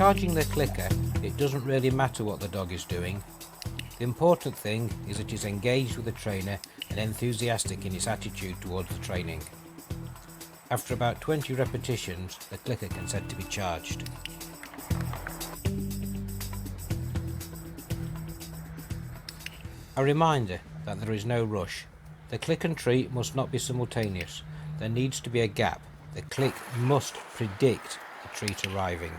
charging the clicker, it doesn't really matter what the dog is doing. The important thing is that it's engaged with the trainer and enthusiastic in its attitude towards the training. After about 20 repetitions, the clicker can set to be charged. A reminder that there is no rush. The click and treat must not be simultaneous. There needs to be a gap. The click must predict the treat arriving.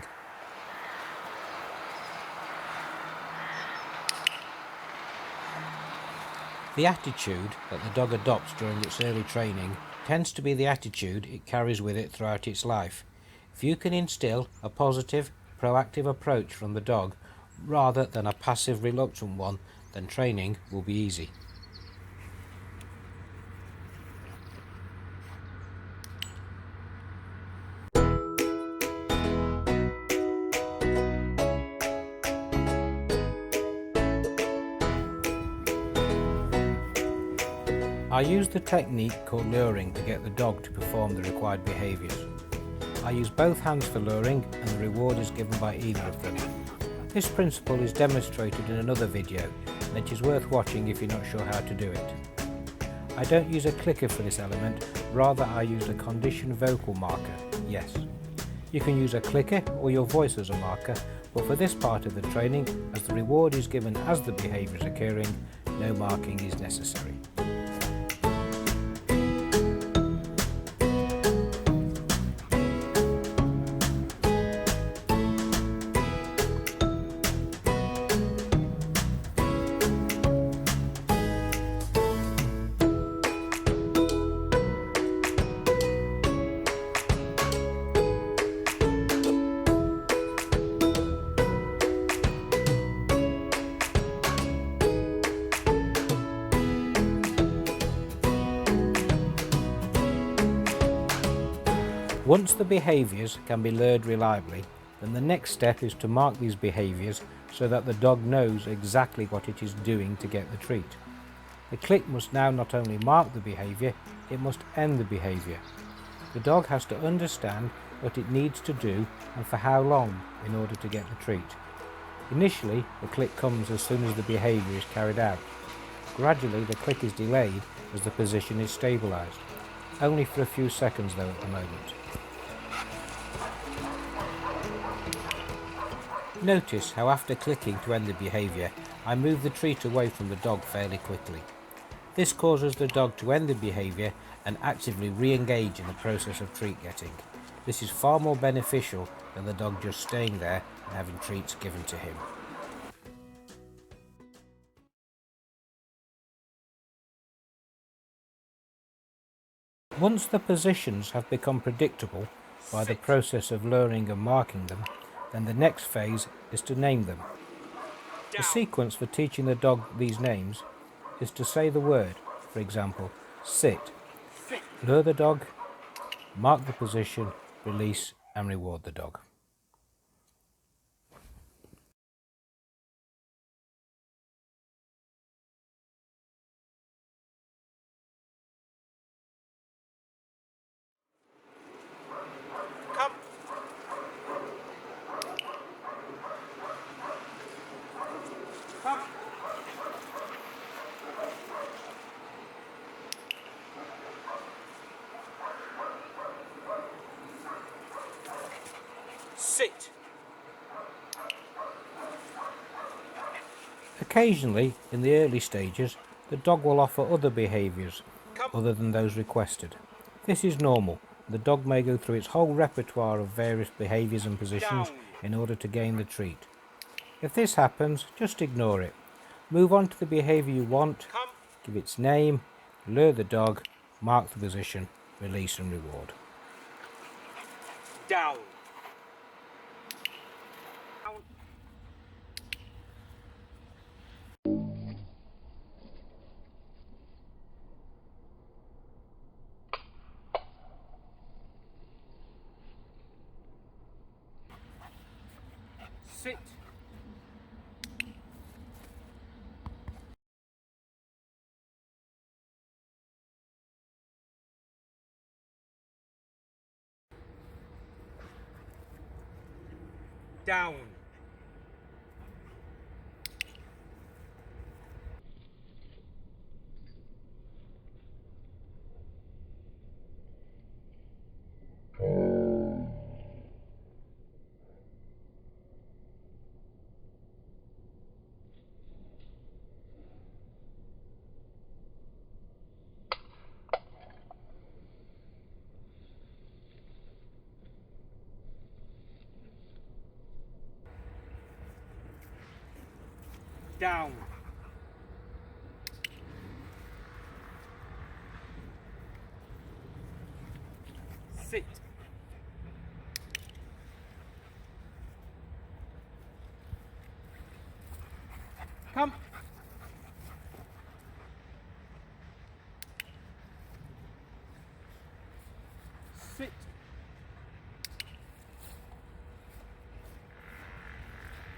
The attitude that the dog adopts during its early training tends to be the attitude it carries with it throughout its life. If you can instill a positive, proactive approach from the dog rather than a passive, reluctant one, then training will be easy. I use the technique called luring to get the dog to perform the required behaviours. I use both hands for luring and the reward is given by either of them. This principle is demonstrated in another video and it is worth watching if you're not sure how to do it. I don't use a clicker for this element, rather I use a conditioned vocal marker, yes. You can use a clicker or your voice as a marker, but for this part of the training, as the reward is given as the behaviour is occurring, no marking is necessary. Once the behaviours can be lured reliably, then the next step is to mark these behaviours so that the dog knows exactly what it is doing to get the treat. The click must now not only mark the behaviour, it must end the behaviour. The dog has to understand what it needs to do and for how long in order to get the treat. Initially, the click comes as soon as the behaviour is carried out. Gradually, the click is delayed as the position is stabilised. Only for a few seconds though at the moment. Notice how after clicking to end the behaviour, I move the treat away from the dog fairly quickly. This causes the dog to end the behaviour and actively re-engage in the process of treat getting. This is far more beneficial than the dog just staying there and having treats given to him. Once the positions have become predictable by the process of luring and marking them, then the next phase is to name them. The sequence for teaching the dog these names is to say the word, for example, sit, lure the dog, mark the position, release and reward the dog. Come. Come. Sit. Occasionally, in the early stages, the dog will offer other behaviours other than those requested. This is normal. The dog may go through its whole repertoire of various behaviours and positions in order to gain the treat. If this happens, just ignore it. Move on to the behaviour you want, give its name, lure the dog, mark the position, release and reward. Down. Sit. Down. Down. Sit. Come. Sit.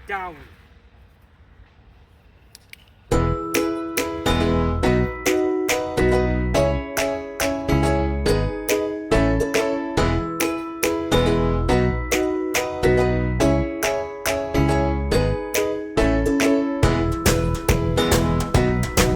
Down.